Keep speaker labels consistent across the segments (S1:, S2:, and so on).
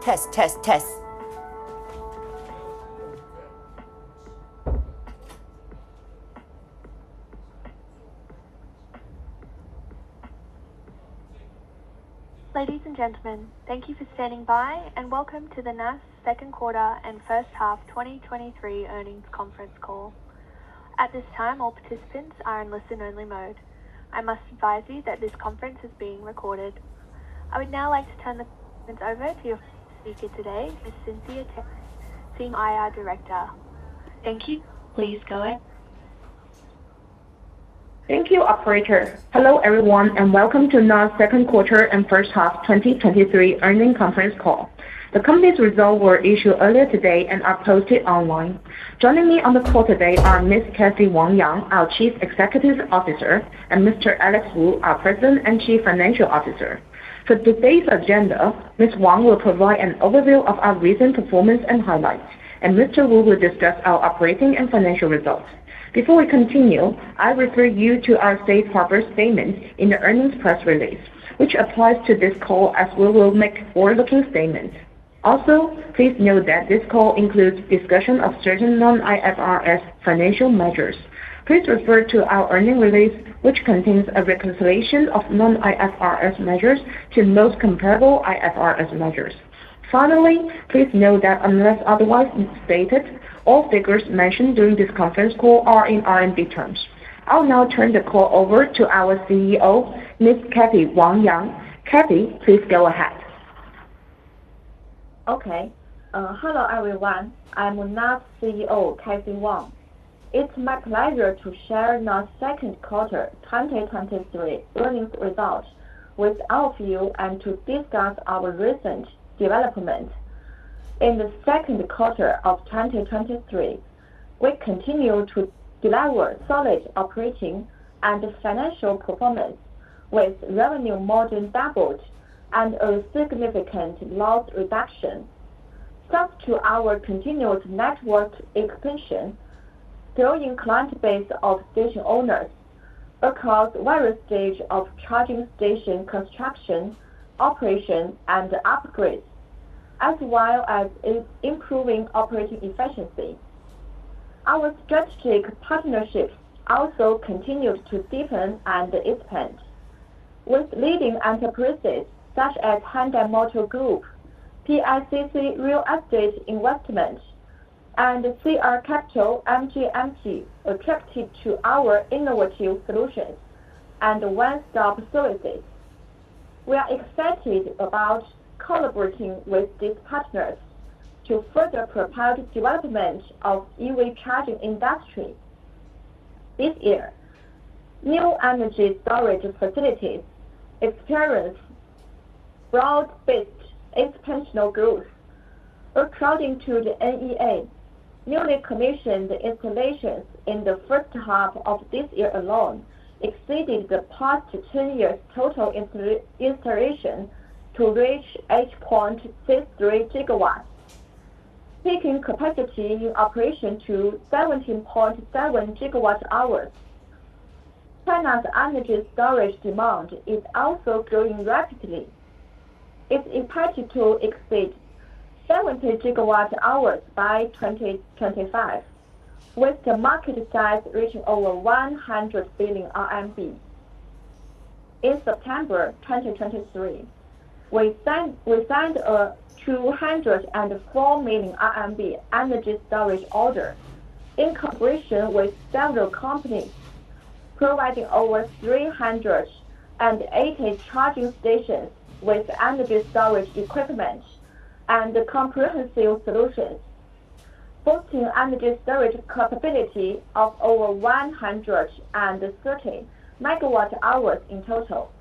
S1: Test, test, test.
S2: Ladies and gentlemen, thank you for standing by and welcome to the NAS second quarter and first half 2023 earnings conference call. At this time, all participants are in listen-only mode. I must advise you that this conference is being recorded. I would now like to turn the conference over to your speaker today, Ms. Cynthia Tang, Senior IR Director. Thank you. Please go ahead.
S3: Thank you, operator. Hello, everyone, and welcome to NAS second quarter and first half 2023 earnings conference call. The company's results were issued earlier today and are posted online. Joining me on the call today are Ms. Cathy Wang Yang, our Chief Executive Officer, and Mr. Alex Wu, our President and Chief Financial Officer. For today's agenda, Ms. Wang will provide an overview of our recent performance and highlights, and Mr. Wu will discuss our operating and financial results. Before we continue, I refer you to our safe harbor statement in the earnings press release, which applies to this call as we will make forward-looking statements. Also, please note that this call includes discussion of certain non-IFRS financial measures. Please refer to our earnings release, which contains a reconciliation of non-IFRS measures to most comparable IFRS measures. Finally, please note that unless otherwise stated, all figures mentioned during this conference call are in RMB terms. I'll now turn the call over to our CEO, Ms. Cathy Wang Yang. Cathy, please go ahead.
S4: Okay. Hello, everyone. I'm NAS CEO, Cathy Wang. It's my pleasure to share NAS second quarter 2023 earnings results with all of you and to discuss our recent developments. In the second quarter of 2023, we continue to deliver solid operating and financial performance with revenue more than doubled and a significant loss reduction. Thanks to our continued network expansion, growing client base of station owners across various stages of charging station construction, operation, and upgrades, as well as improving operating efficiency. Our strategic partnerships also continued to deepen and expand, with leading enterprises such as Hyundai Motor Group, PICC Real Estate Investment, and CR Capital MGMT attracted to our innovative solutions and one-stop services. We are excited about collaborating with these partners to further propel the development of EV charging industry. This year, new energy storage facilities experience broad-based expansional growth. According to the NEA, newly commissioned installations in the first half of this year alone exceeded the past 10 years total installation to reach 8.63 gigawatts, peaking capacity in operation to 17.7 gigawatt hours. China's energy storage demand is also growing rapidly. It's expected to exceed 70 gigawatt hours by 2025, with the market size reaching over 100 billion RMB. In September 2023, we signed a 204 million RMB energy storage order in cooperation with several companies, providing over 380 charging stations with energy storage equipment and comprehensive solutions, boasting energy storage capability of over 130 megawatt hours in total.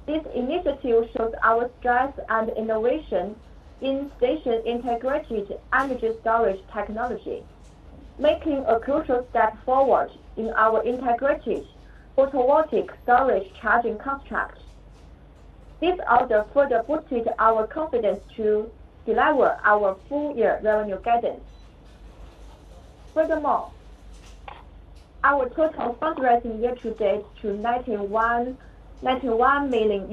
S4: This initiative shows our strength and innovation in station integrated energy storage technology, making a crucial step forward in our integrated photovoltaic storage charging construct. This order further boosted our confidence to deliver our full-year revenue guidance. Furthermore, our total fundraising year-to-date to $91 million,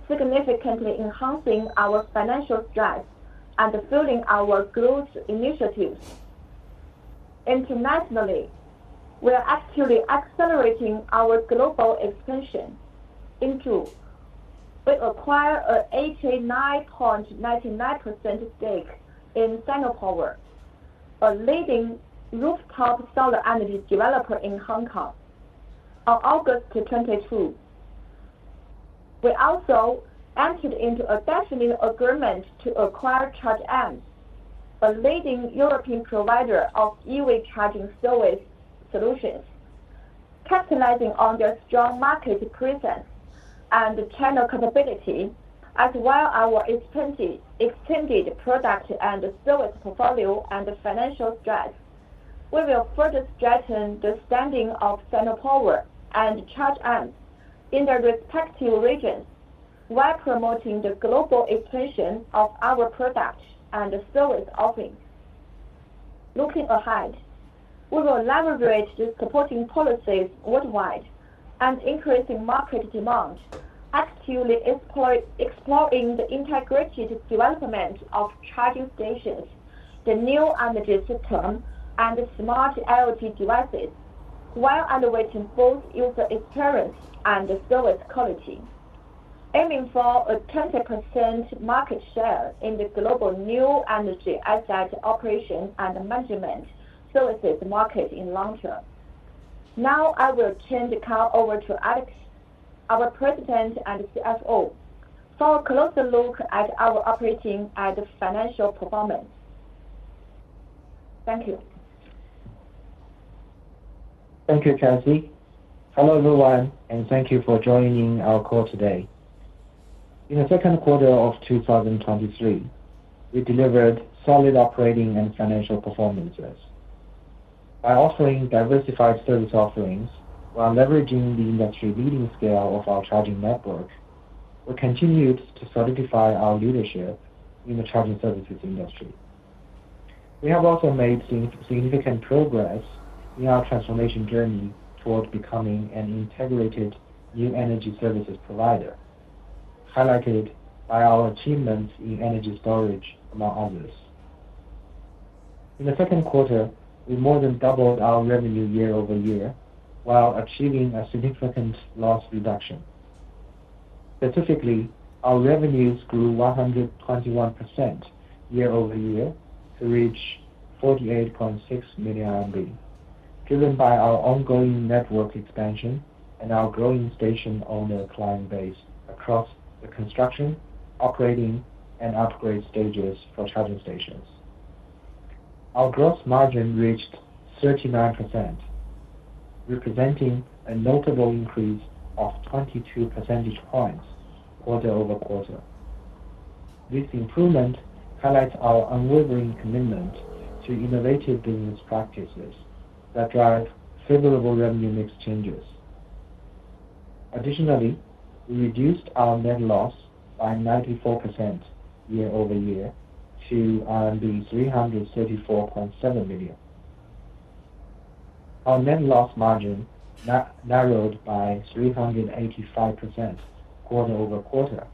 S4: significantly enhancing our financial strength and fueling our growth initiatives. Internationally, we are actively accelerating our global expansion. In June, we acquired an 89.99% stake in Sinopower, a leading rooftop solar energy developer in Hong Kong. On August 22, we also entered into a definitive agreement to acquire ChargeAmps, a leading European provider of EV charging service solutions, capitalizing on their strong market presence and channel capability, as well as our extended product and service portfolio and financial strength. We will further strengthen the standing of Sinopower and ChargeAmps in their respective regions while promoting the global expansion of our product and service offerings. Looking ahead, we will leverage the supporting policies worldwide and increasing market demand, actively exploring the integrated development of charging stations, the new energy system, and smart IoT devices, while elevating both user experience and service quality, aiming for a 20% market share in the global new energy asset operation and management services market in long term. Now I will turn the call over to Alex, our President and CFO, for a closer look at our operating and financial performance. Thank you.
S1: Thank you, Chelsea. Hello, everyone, and thank you for joining our call today. In the second quarter of 2023, we delivered solid operating and financial performances. By offering diversified service offerings while leveraging the industry-leading scale of our charging network, we continued to solidify our leadership in the charging services industry. We have also made significant progress in our transformation journey toward becoming an integrated new energy services provider, highlighted by our achievements in energy storage, among others. In the second quarter, we more than doubled our revenue year-over-year, while achieving a significant loss reduction. Specifically, our revenues grew 121% year-over-year to reach 48.6 million RMB, driven by our ongoing network expansion and our growing station owner client base across the construction, operating, and upgrade stages for charging stations. Our gross margin reached 39%, representing a notable increase of 22 percentage points quarter-over-quarter. This improvement highlights our unwavering commitment to innovative business practices that drive favorable revenue mix changes. Additionally, we reduced our net loss by 94% year-over-year to RMB 334.7 million. Our net loss margin narrowed by 385% quarter-over-quarter,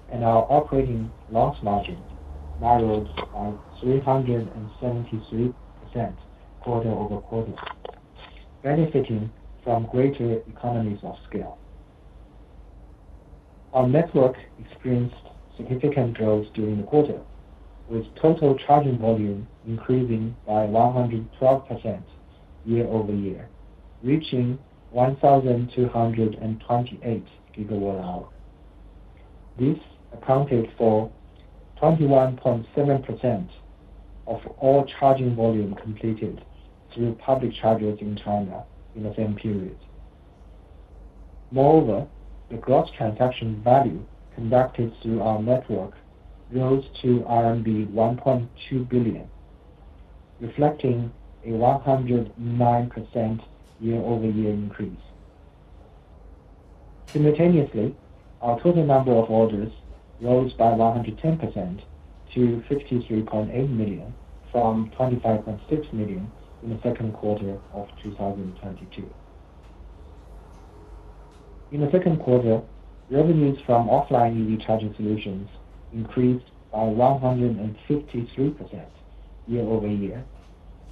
S1: and our operating loss margin narrowed by 373% quarter-over-quarter, benefiting from greater economies of scale. Our network experienced significant growth during the quarter, with total charging volume increasing by 112% year-over-year, reaching 1,228 GWh. This accounted for 21.7% of all charging volume completed through public chargers in China in the same period. Moreover, the gross transaction value conducted through our network rose to RMB 1.2 billion, reflecting a 109% year-over-year increase. Simultaneously, our total number of orders rose by 110% to 53.8 million from 25.6 million in the second quarter of 2022. In the second quarter, Revenues from offline EV charging solutions increased by 153% year-over-year,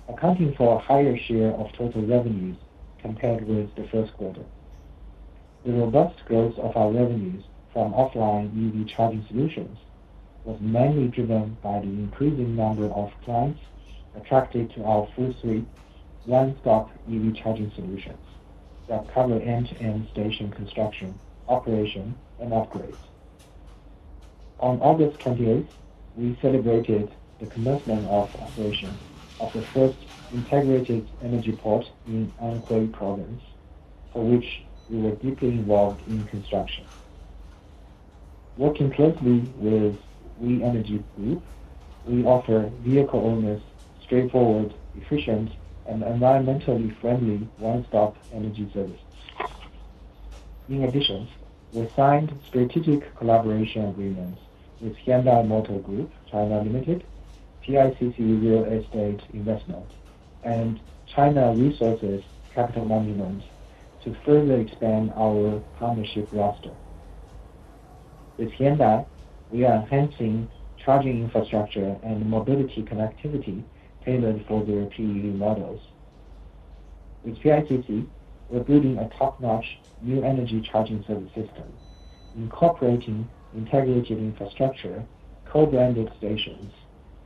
S1: accounting for a higher share of total revenues compared with the first quarter. The robust growth of our revenues from offline EV charging solutions was mainly driven by the increasing number of clients attracted to our full suite one-stop EV charging solutions that cover end-to-end station construction, operation, and upgrades. On August 28th, we celebrated the commencement of operation of the first integrated energy port in Anhui province, for which we were deeply involved in construction. Working closely with We Energy Group, we offer vehicle owners straightforward, efficient, and environmentally friendly one-stop energy services. In addition, we signed strategic collaboration agreements with Hyundai Motor Group China Limited, PICC Real Estate Investment, and China Resources Capital Management to further expand our partnership roster. With Hyundai, we are enhancing charging infrastructure and mobility connectivity tailored for their PEV models. With PICC, we're building a top-notch new energy charging service system, incorporating integrated infrastructure, co-branded stations,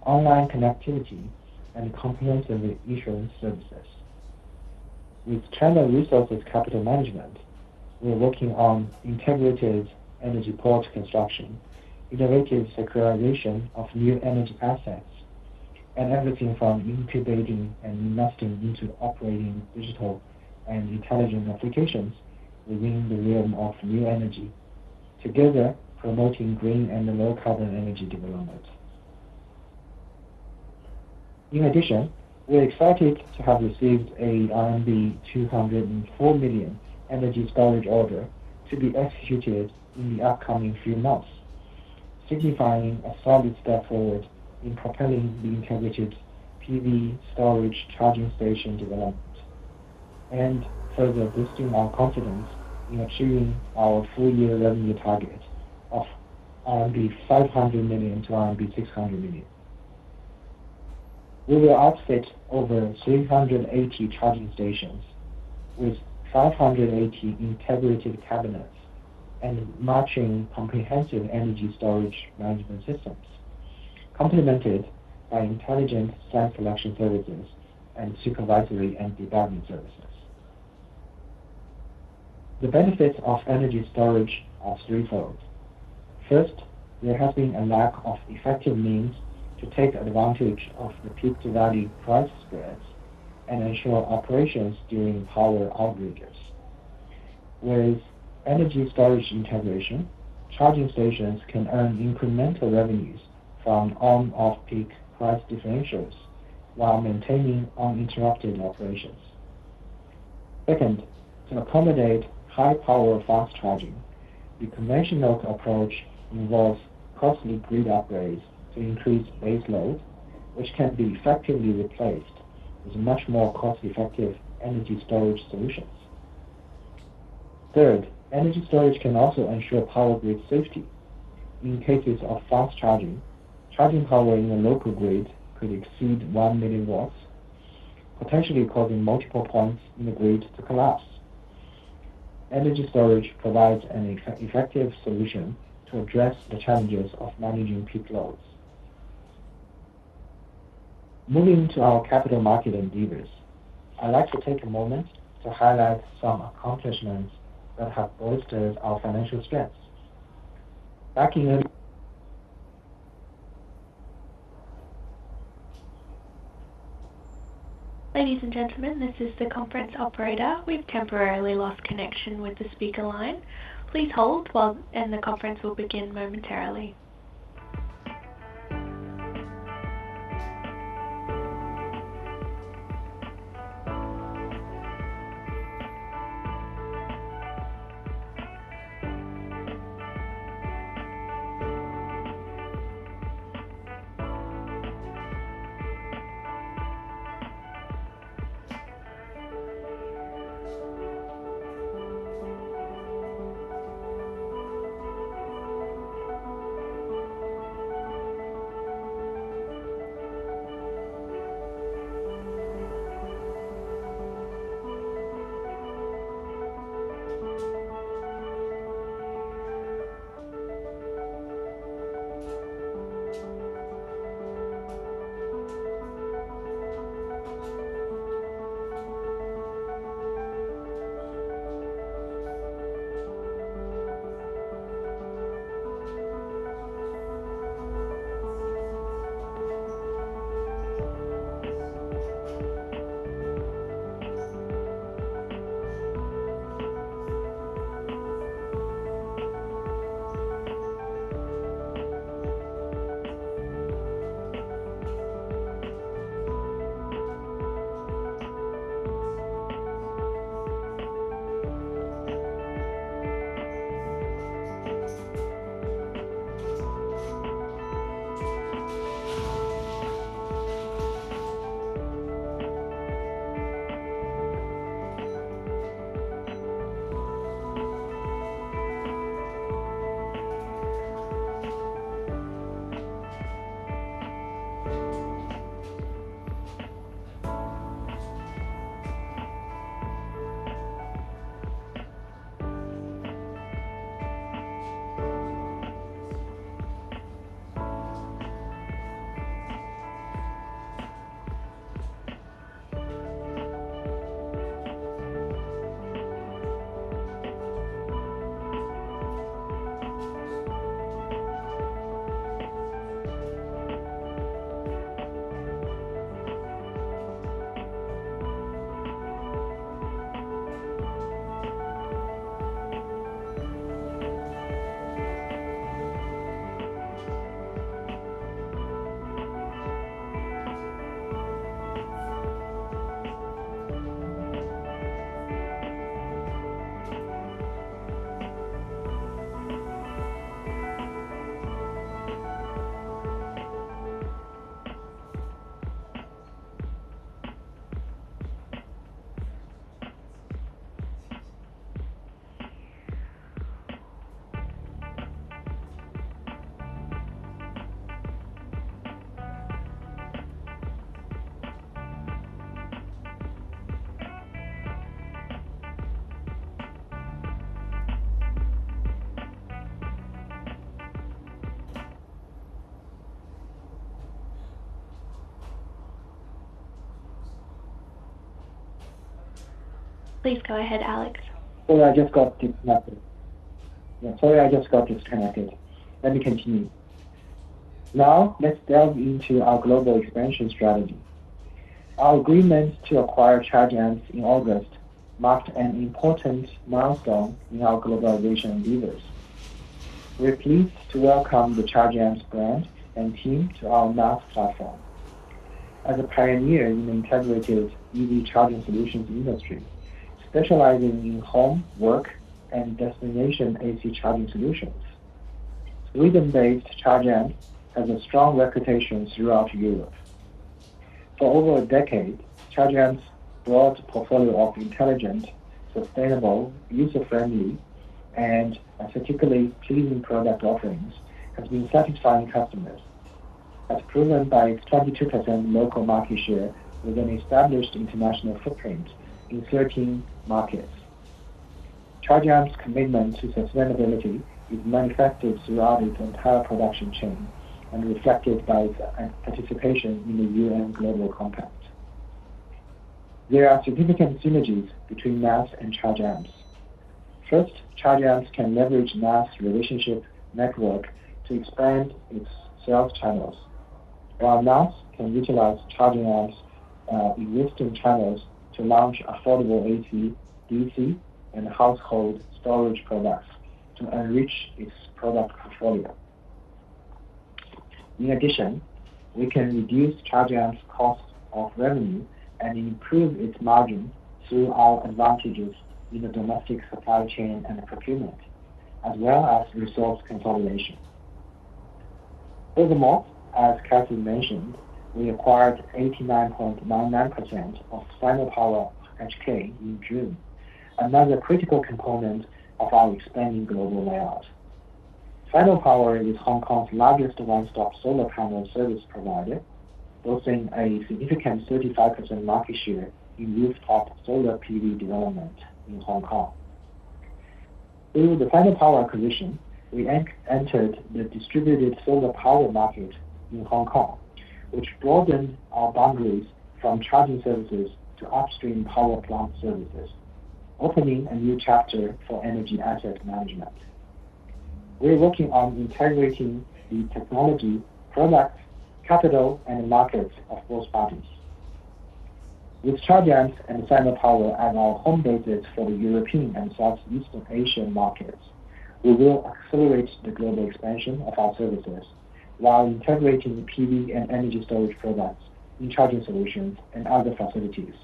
S1: online connectivity, and comprehensive insurance services. With China Resources Capital Management, we're working on integrated energy port construction, innovative securitization of new energy assets, and everything from incubating and investing into operating digital and intelligent applications within the realm of new energy, together promoting green and low-carbon energy development. In addition, we're excited to have received a RMB 204 million energy storage order to be executed in the upcoming few months, signifying a solid step forward in propelling the integrated PV storage charging station development, and further boosting our confidence in achieving our full-year revenue target of RMB 500 million to RMB 600 million. We will outfit over 380 charging stations with 580 integrated cabinets and matching comprehensive energy storage management systems, complemented by intelligent site selection services and supervisory and debugging services. The benefits of energy storage are threefold. First, there has been a lack of effective means to take advantage of the peak-to-valley price spreads and ensure operations during power outages. With energy storage integration, charging stations can earn incremental revenues from on-off-peak price differentials while maintaining uninterrupted operations. Second, to accommodate high-power fast charging, the conventional approach involves costly grid upgrades to increase base load, which can be effectively replaced with much more cost-effective energy storage solutions. Third, energy storage can also ensure power grid safety. In cases of fast charging, charging power in a local grid could exceed 1 million watts, potentially causing multiple points in the grid to collapse. Energy storage provides an effective solution to address the challenges of managing peak loads. Moving to our capital market endeavors, I'd like to take a moment to highlight some accomplishments that have bolstered our financial strengths. Back in early
S2: Ladies and gentlemen, this is the conference operator. We've temporarily lost connection with the speaker line. Please hold and the conference will begin momentarily. Please go ahead, Alex.
S1: Sorry, I just got disconnected. Let me continue. Now, let's delve into our global expansion strategy. Our agreement to acquire Charge Amps in August marked an important milestone in our globalization endeavors. We're pleased to welcome the Charge Amps brand and team to our NAS platform. As a pioneer in the integrated EV charging solutions industry, specializing in home, work, and destination AC charging solutions, Sweden-based Charge Amps has a strong reputation throughout Europe. For over a decade, Charge Amps' broad portfolio of intelligent, sustainable, user-friendly, and aesthetically pleasing product offerings has been satisfying customers, as proven by its 22% local market share with an established international footprint in 13 markets. Charge Amps' commitment to sustainability is manifested throughout its entire production chain and reflected by its participation in the UN Global Compact. There are significant synergies between NAS and Charge Amps. First, Charge Amps can leverage NAS relationship network to expand its sales channels, while NAS can utilize Charge Amps' existing channels to launch affordable AC, DC, and household storage products to enrich its product portfolio. In addition, we can reduce Charge Amps' cost of revenue and improve its margin through our advantages in the domestic supply chain and procurement, as well as resource consolidation. Furthermore, as Kathy mentioned, we acquired 89.99% of Sinopower HK in June, another critical component of our expanding global layout. Sinopower is Hong Kong's largest one-stop solar panel service provider, boasting a significant 35% market share in rooftop solar PV development in Hong Kong. Through the Sinopower acquisition, we entered the distributed solar power market in Hong Kong, which broadened our boundaries from charging services to upstream power plant services, opening a new chapter for energy asset management. We're working on integrating the technology, products, capital, and markets of both parties. With Charge Amps and Sinopower as our home bases for the European and Southeast Asian markets, we will accelerate the global expansion of our services while integrating PV and energy storage products in charging solutions and other facilities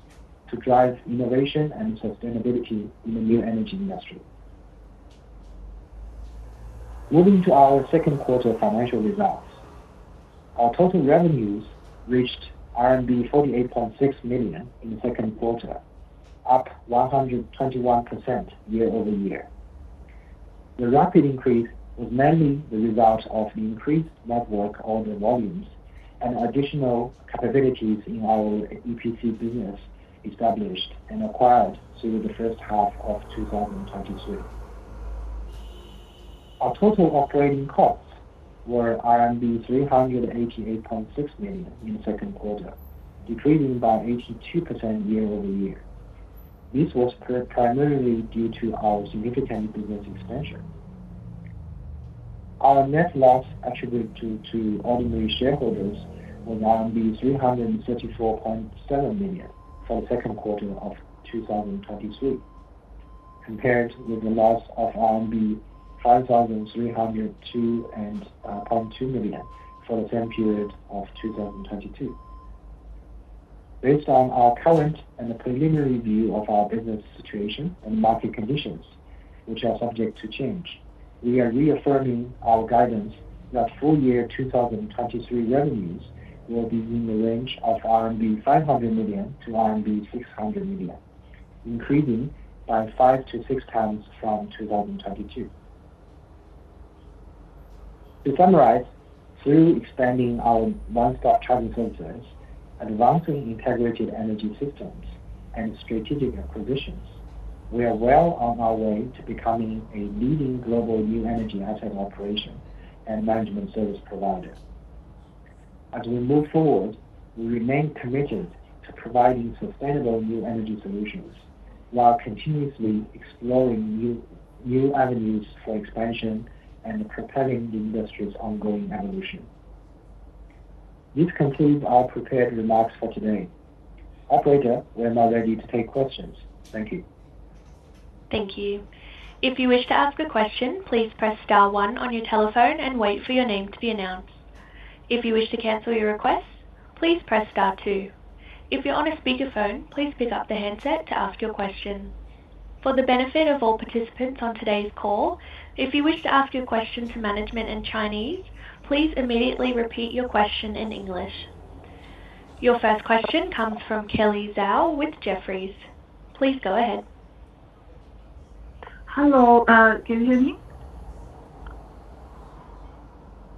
S1: to drive innovation and sustainability in the new energy industry. Moving to our second quarter financial results. Our total revenues reached RMB 48.6 million in the second quarter, up 121% year-over-year. The rapid increase was mainly the result of the increased network order volumes and additional capabilities in our EPC business established and acquired through the first half of 2023. Our total operating costs were RMB 388.6 million in the second quarter, decreasing by 82% year-over-year. This was primarily due to our significant business expansion. Our net loss attributed to ordinary shareholders was RMB 334.7 million for the second quarter of 2023, compared with the loss of RMB 5,302.2 million for the same period of 2022. Based on our current and preliminary view of our business situation and market conditions, which are subject to change, we are reaffirming our guidance that full year 2023 revenues will be in the range of RMB 500 million to RMB 600 million, increasing by 5 to 6 times from 2022. To summarize, through expanding our one-stop charging services, advancing integrated energy systems, and strategic acquisitions, we are well on our way to becoming a leading global new energy asset operation and management service provider. As we move forward, we remain committed to providing sustainable new energy solutions while continuously exploring new avenues for expansion and propelling the industry's ongoing evolution. This concludes our prepared remarks for today. Operator, we are now ready to take questions. Thank you.
S2: Thank you. If you wish to ask a question, please press star 1 on your telephone and wait for your name to be announced. If you wish to cancel your request, please press star 2. If you're on a speakerphone, please pick up the handset to ask your question. For the benefit of all participants on today's call, if you wish to ask your question to management in Chinese, please immediately repeat your question in English. Your first question comes from Kelly Zhao with Jefferies. Please go ahead.
S5: Hello, can you hear me?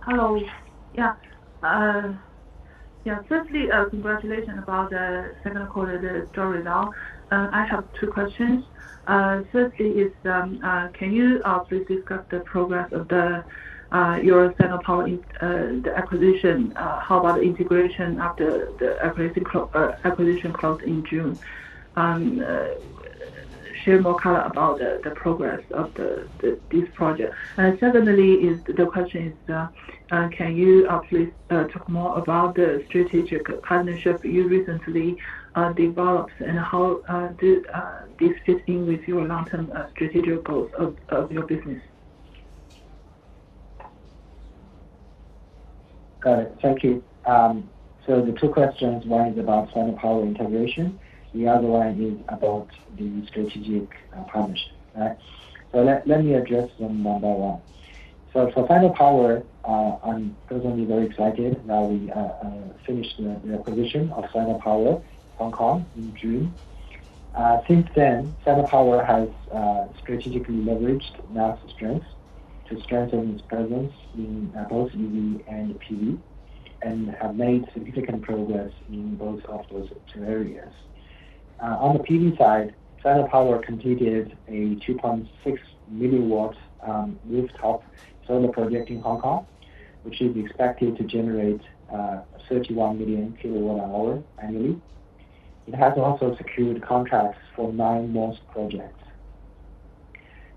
S5: Hello. Yeah. Firstly, congratulations about the second quarter strong result. I have two questions. Firstly is, can you please discuss the progress of your Sinopower the acquisition? How about the integration after the acquisition closed in June? Share more color about the progress of this project. And secondly, the question is, can you please talk more about the strategic partnership you recently developed, and how this fit in with your long-term strategic goals of your business?
S1: Got it. Thank you. So the two questions, one is about Sinopower integration. The other one is about the strategic partnership. Right? So let me address them one by one. So for Sinopower, I'm personally very excited that we finished the acquisition of Sinopower Hong Kong in June. Since then, Sinopower has strategically leveraged NAS's strengths to strengthen its presence in both EV and PV, and have made significant progress in both of those two areas. On the PV side, Sinopower completed a 2.6 milliwatt rooftop solar project in Hong Kong, which is expected to generate 31 million kilowatt hour annually. It has also secured contracts for 9 more projects.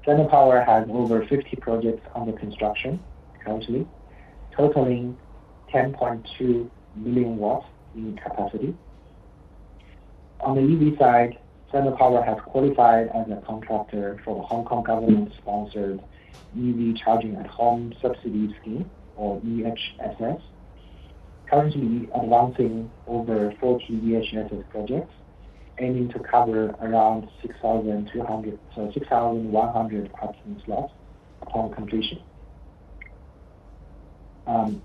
S1: Sinopower has over 50 projects under construction currently, totaling 10.2 million watts in capacity. On the EV side, Sinopower has qualified as a contractor for the Hong Kong government-sponsored EV Charging at Home Subsidy Scheme, or EHSS, currently advancing over 40 EHSS projects, aiming to cover around 6,100 parking slots upon completion. In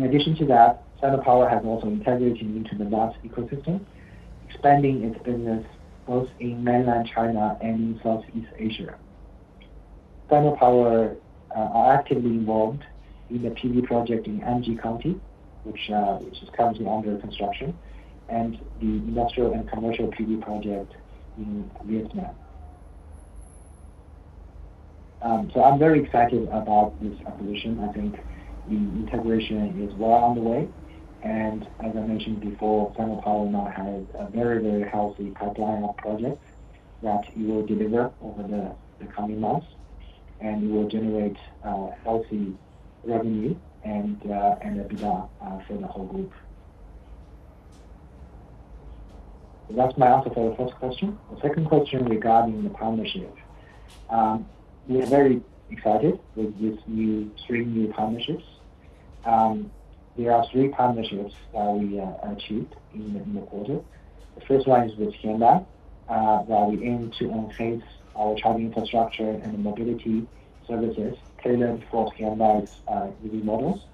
S1: addition to that, Sinopower has also integrated into the NAS ecosystem, expanding its business both in mainland China and in Southeast Asia. Sinopower are actively involved in the PV project in Anji County, which is currently under construction, and the industrial and commercial PV project in Vietnam. So I'm very excited about this acquisition. I think the integration is well on the way. And as I mentioned before, Sinopower now has a very, very healthy pipeline of projects that it will deliver over the coming months, and it will generate healthy revenue and EBITDA for the whole group. So that's my answer for the first question. The second question regarding the partnership. We are very excited with these 3 new partnerships. There are 3 partnerships that we achieved in the quarter. The first one is with Hyundai, where we aim to enhance our charging infrastructure and mobility services tailored for Hyundai's EV models.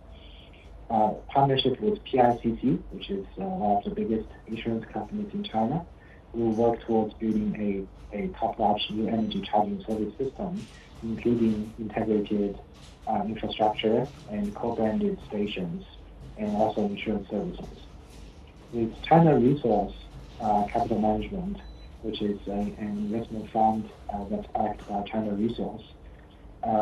S1: Partnership with PICC, which is one of the biggest insurance companies in China, who will work towards building a top-notch new energy charging service system, including integrated infrastructure and co-branded stations, and also insurance services. With China Resource Capital Management, which is an investment fund that's backed by China Resource,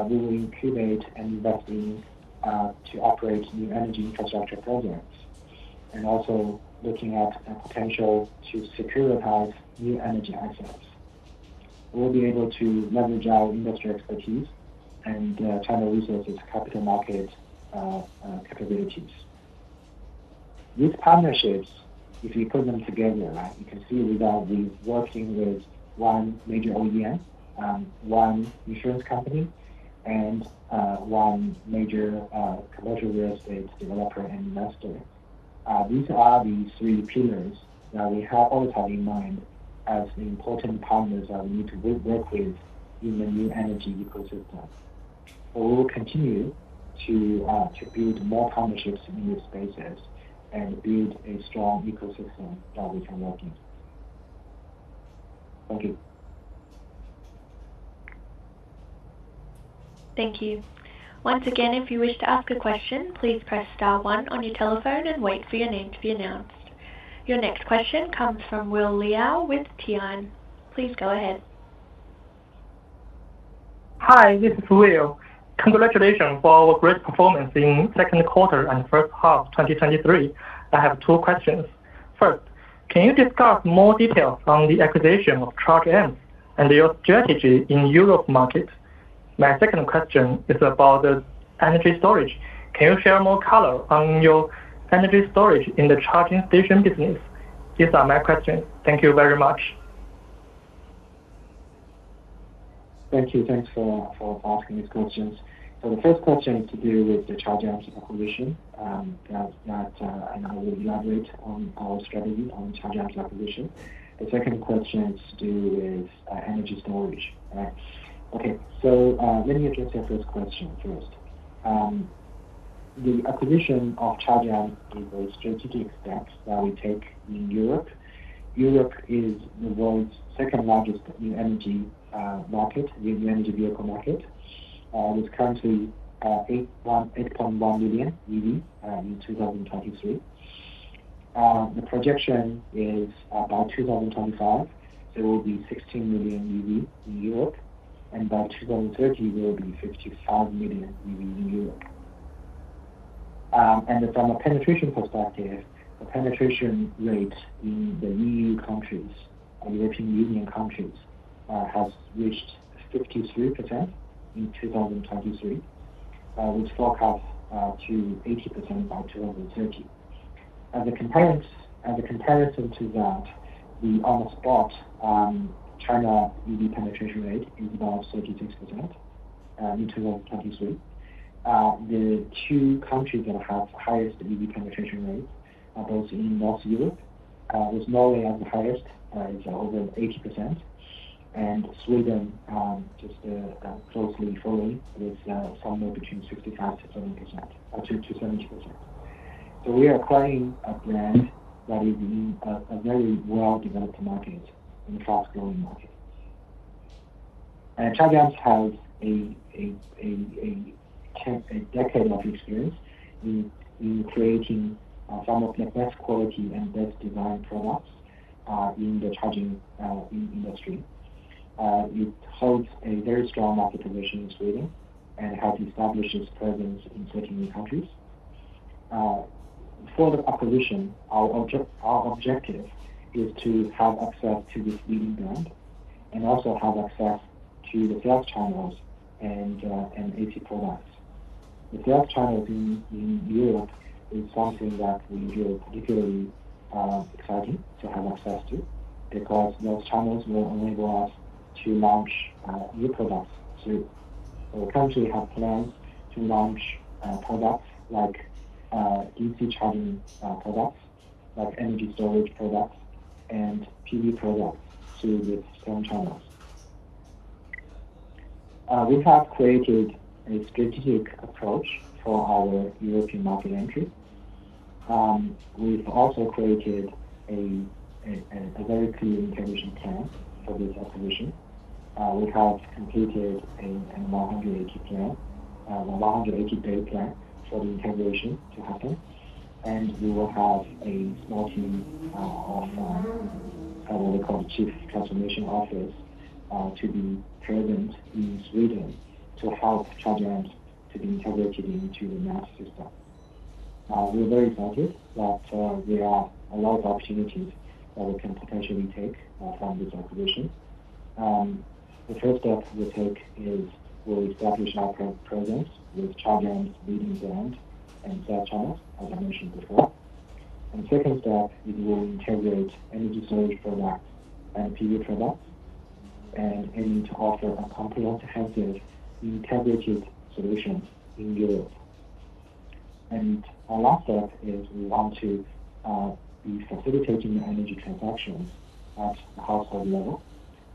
S1: we will incubate and invest in to operate new energy infrastructure projects, and also looking at a potential to securitize new energy assets. we'll be able to leverage our industry expertise and China Resources capital market capabilities. These partnerships, if you put them together, right, you can see that we're working with one major OEM, one insurance company, and one major commercial real estate developer and investor. These are the three pillars that we have always had in mind as the important partners that we need to work with in the new energy ecosystem. So we will continue to build more partnerships in these spaces and build a strong ecosystem that we can work in. Thank you.
S2: Thank you. Once again, if you wish to ask a question, please press star 1 on your telephone and wait for your name to be announced. Your next question comes from Will Liao with Tian. Please go ahead.
S6: Hi, this is Will. Congratulations for our great performance in second quarter and first half 2023. I have two questions. First, can you discuss more details on the acquisition of Charge Amps and your strategy in Europe market? My second question is about the energy storage. Can you share more color on your energy storage in the charging station business? These are my questions. Thank you very much.
S1: Thank you. Thanks for asking these questions. So the first question is to do with the Charge Amps acquisition. And I will elaborate on our strategy on Charge Amps acquisition. The second question is to do with energy storage. Right? Okay, so let me address your first question first. The acquisition of Charge Amps is a strategic step that we take in Europe. Europe is the world's second largest new energy market, new energy vehicle market, with currently 8.1 million EV in 2023. The projection is by 2025, there will be 16 million EV in Europe, and by 2030, there will be 55 million EV in Europe. And from a penetration perspective, the penetration rate in the EU countries, European Union countries, has reached 53% in 2023, with forecast to 80% by 2030. As a comparison to that, the on the spot China EV penetration rate is about 36% in 2023. The two countries that have highest EV penetration rates are both in North Europe, with Norway as the highest, is over 80%, and Sweden just closely following with somewhere between 65 to 70%, to 70%. So we are acquiring a brand that is in a very well-developed market, in a fast-growing market. And Charge Amps has a decade of experience in creating some of the best quality and best design products in the charging industry. It holds a very strong market position in Sweden and has established its presence in 13 countries. For the acquisition, our objective is to have access to this leading brand and also have access to the sales channels and AC products. The sales channels in Europe is something that we feel particularly exciting to have access to, because those channels will enable us to launch new products through. So we currently have plans to launch products like DC charging products, like energy storage products, and PV products through the same channels. We have created a strategic approach for our European market entry. We've also created a very clear integration plan for this acquisition. We have completed a 180-day plan for the integration to happen, and we will have a small team of what we call the Chief Transformation Office to be present in Sweden to help Charge Amps to be integrated into the NAS system. We're very excited that there are a lot of opportunities that we can potentially take from this acquisition. The first step we'll take is we'll establish our presence with Chargeam's leading brand and sales channels, as I mentioned before. And the second step is we'll integrate energy storage products and PV products and aiming to offer a comprehensive integrated solution in Europe. And our last step is we want to be facilitating the energy transactions at the household level,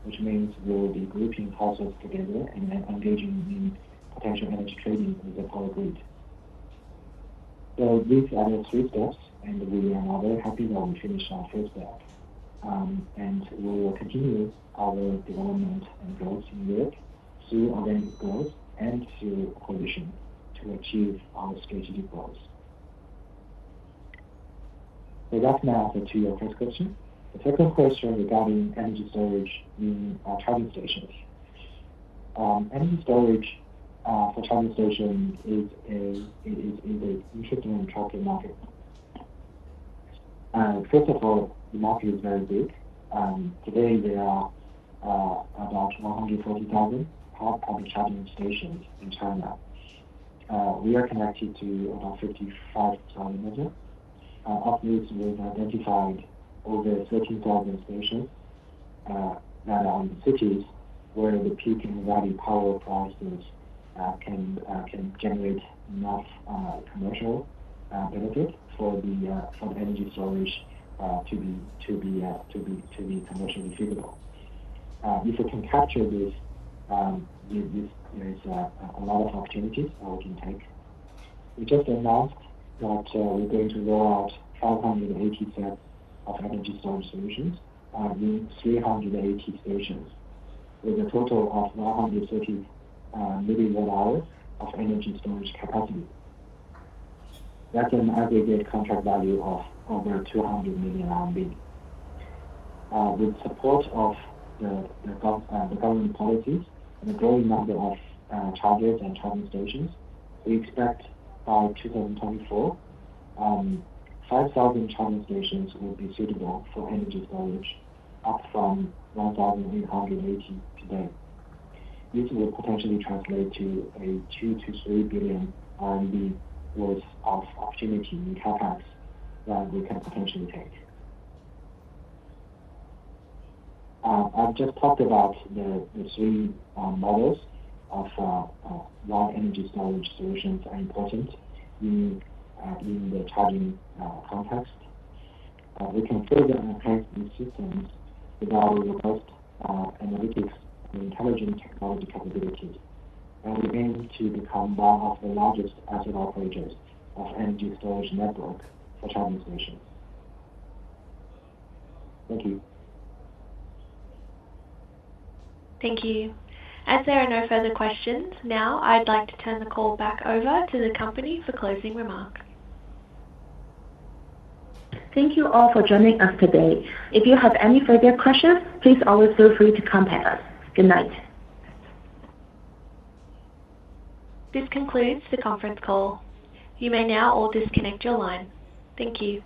S1: which means we'll be grouping households together and then engaging in potential energy trading with the power grid. So these are the three steps, and we are now very happy that we finished our first step. And we will continue our development and growth in Europe through organic growth and through acquisition to achieve our strategic goals. So that's my answer to your first question. The second question regarding energy storage in charging stations. Energy storage for charging station is an interesting and attractive market. First of all, the market is very big. Today there are about 140,000 public charging stations in China. We are connected to about 55,000 of them. Of these, we've identified over 13,000 stations that are in cities where the peak and valley power prices can generate enough commercial benefit for the energy storage to be commercially feasible. If we can capture this, there is a lot of opportunities that we can take. We just announced that we're going to roll out 580 sets of energy storage solutions in 380 stations, with a total of 130 milliwatt hours of energy storage capacity. That's an aggregate contract value of over 200 million RMB. With support of the government policies and a growing number of chargers and charging stations, we expect by 2024, 5,000 charging stations will be suitable for energy storage, up from 1,880 today. This will potentially translate to a 2 to 3 billion RMB worth of opportunity in CapEx that we can potentially take. I've just talked about the three models of why energy storage solutions are important in the charging context. We can further enhance these systems with our robust analytics and intelligent technology capabilities, and we aim to become one of the largest asset operators of energy storage network for charging stations. Thank you.
S2: Thank you. As there are no further questions, now I'd like to turn the call back over to the company for closing remarks.
S3: Thank you all for joining us today. If you have any further questions, please always feel free to contact us. Good night.
S2: This concludes the conference call. You may now all disconnect your line. Thank you.